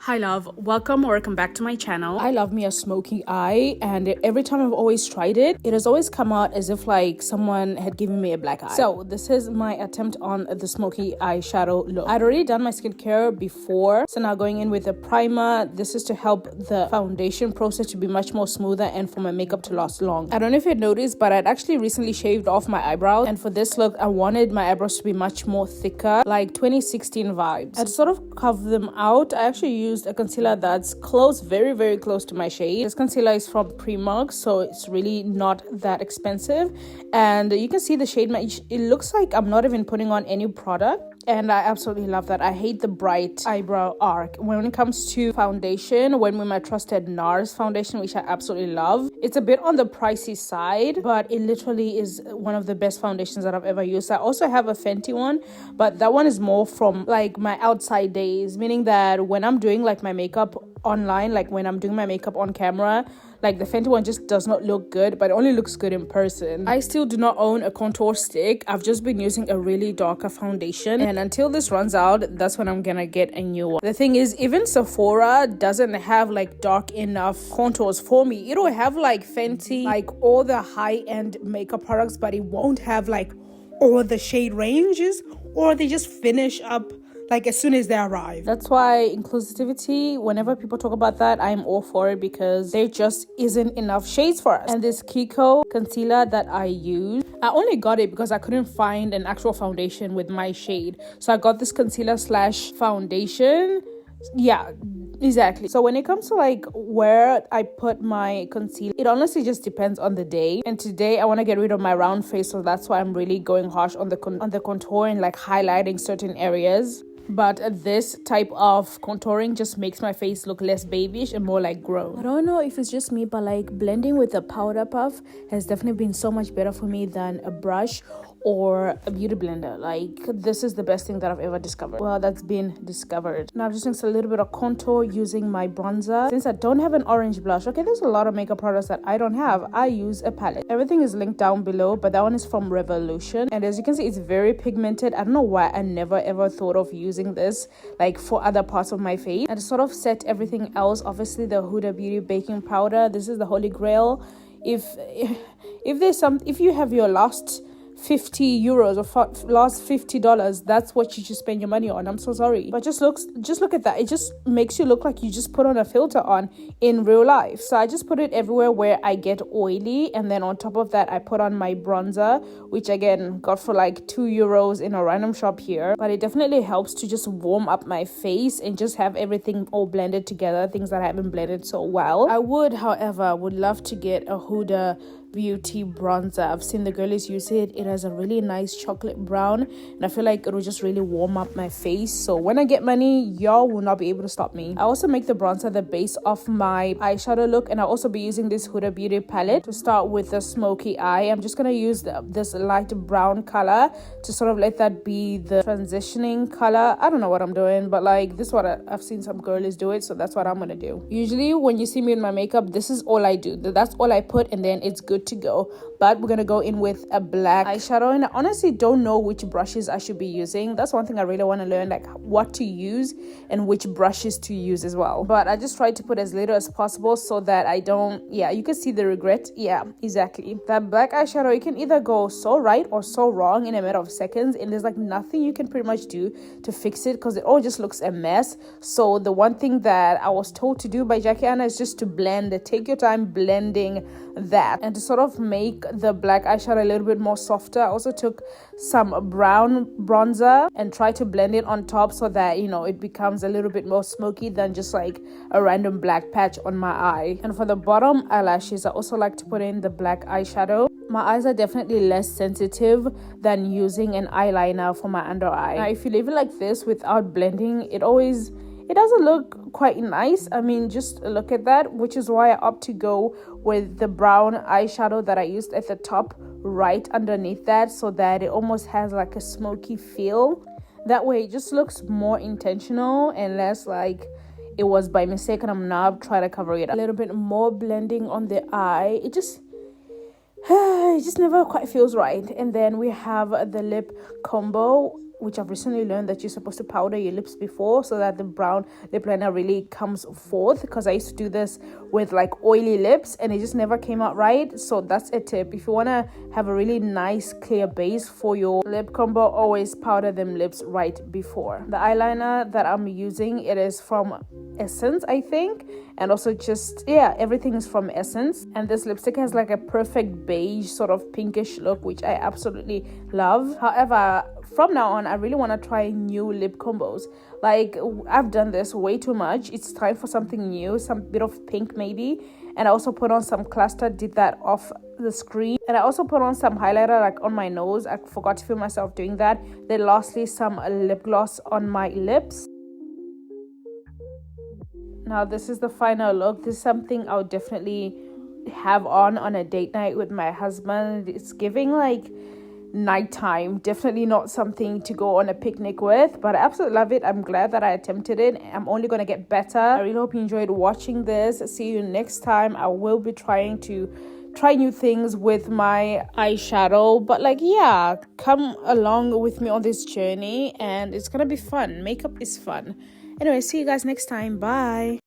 Hi love, welcome or welcome back to my channel. I love me a smoky eye, and every time I've always tried it, it has always come out as if like someone had given me a black eye. So this is my attempt on the smoky eyeshadow look. I'd already done my skincare before, so now going in with a primer. This is to help the foundation process to be much more smoother and for my makeup to last long. I don't know if you noticed, but I'd actually recently shaved off my eyebrows, and for this look I wanted my eyebrows to be much more thicker, like 2016 vibes. I'd sort of cover them out. I actually used a concealer that's close, very close to my shade. This concealer is from Primark, so it's really not that expensive, and you can see the shade match. It looks like I'm not even putting on any product, and I absolutely love that. I hate the bright eyebrow arc. When it comes to foundation, went with my trusted NARS foundation, which I absolutely love. It's a bit on the pricey side, but it literally is one of the best foundations that I've ever used. I also have a Fenty one, but that one is more from like my outside days, meaning that when I'm doing like my makeup online, like when I'm doing my makeup on camera, like the Fenty one just does not look good, but it only looks good in person. I still do not own a contour stick. I've just been using a really darker foundation, and until this runs out, that's when I'm gonna get a new one. The thing is, even Sephora doesn't have like dark enough contours for me. It'll have like Fenty, like all the high-end makeup products, but it won't have like all the shade ranges, or they just finish up like as soon as they arrive. That's why inclusivity, whenever people talk about that, I'm all for it, because there just isn't enough shades for us. And this Kiko concealer that I use, I only got it because I couldn't find an actual foundation with my shade, so I got this concealer slash foundation. Yeah, exactly. So when it comes to like where I put my concealer, it honestly just depends on the day. And today I want to get rid of my round face, so that's why I'm really going harsh on the contour and like highlighting certain areas. But this type of contouring just makes my face look less babyish and more like grown. I don't know if it's just me, but like blending with a powder puff has definitely been so much better for me than a brush or a beauty blender. Like, this is the best thing that I've ever discovered. Well, that's been discovered. Now I'm just doing a little bit of contour using my bronzer. Since I don't have an orange blush, okay, there's a lot of makeup products that I don't have. I use a palette. Everything is linked down below, but that one is from Revolution, and as you can see, it's very pigmented. I don't know why I never ever thought of using this like for other parts of my face. And to sort of set everything else, obviously the Huda Beauty baking powder. This is the holy grail. If you have your last 50 euros or last $50, that's what you should spend your money on. I'm so sorry, but just look at that. It just makes you look like you just put on a filter on in real life. So I just put it everywhere where I get oily, and then on top of that I put on my bronzer, which again got for like 2 euros in a random shop here. But it definitely helps to just warm up my face and just have everything all blended together, things that I haven't blended so well. I would, however, love to get a Huda Beauty bronzer. I've seen the girlies use it. It has a really nice chocolate brown, and I feel like it will just really warm up my face. So when I get money, y'all will not be able to stop me. I also make the bronzer the base of my eyeshadow look, and I'll also be using this Huda Beauty palette to start with the smoky eye. I'm just gonna use this light brown color to sort of let that be the transitioning color. I don't know what I'm doing, but like this is what I've seen some girlies do it, so that's what I'm gonna do. Usually when you see me in my makeup, this is all I do. That's all I put, and then it's good to go. But we're gonna go in with a black eyeshadow, and I honestly don't know which brushes I should be using. That's one thing I really want to learn, like what to use and which brushes to use as well. But I just try to put as little as possible so that I don't, yeah, you can see the regret. Yeah, exactly. That black eyeshadow, you can either go so right or so wrong in a matter of seconds, and there's like nothing you can pretty much do to fix it because it all just looks a mess. So the one thing that I was told to do by Jackie Anna is just to blend it. Take your time blending that, and to sort of make the black eyeshadow a little bit more softer, I also took some brown bronzer and tried to blend it on top so that, you know, it becomes a little bit more smoky than just like a random black patch on my eye. And for the bottom eyelashes, I also like to put in the black eyeshadow. My eyes are definitely less sensitive than using an eyeliner for my under eye. Now if you leave it like this without blending, it doesn't look quite nice. I mean, just look at that, which is why I opt to go with the brown eyeshadow that I used at the top right underneath that, so that it almost has like a smoky feel. That way it just looks more intentional and less like it was by mistake and I'm now trying to cover it. A little bit more blending on the eye. It just never quite feels right. And then we have the lip combo. which I've recently learned that you're supposed to powder your lips before so that the brown lip liner really comes forth, because I used to do this with like oily lips and it just never came out right. So that's a tip. If you want to have a really nice clear base for your lip combo, always powder them lips right before. The eyeliner that I'm using, it is from Essence, I think, and also just, yeah, everything is from Essence. And this lipstick has like a perfect beige sort of pinkish look, which I absolutely love. However, from now on, I really want to try new lip combos. Like, I've done this way too much. It's time for something new, some bit of pink maybe. And I also put on some cluster, did that off the screen. And I also put on some highlighter like on my nose. I forgot to film myself doing that. Then lastly, some lip gloss on my lips. Now this is the final look. This is something I'll definitely have on a date night with my husband. It's giving like nighttime, definitely not something to go on a picnic with, but I absolutely love it. I'm glad that I attempted it. I'm only gonna get better. I really hope you enjoyed watching this. See you next time. I will be trying to try new things with my eyeshadow, but like, yeah, come along with me on this journey and it's gonna be fun. Makeup is fun. Anyway, see you guys next time. Bye.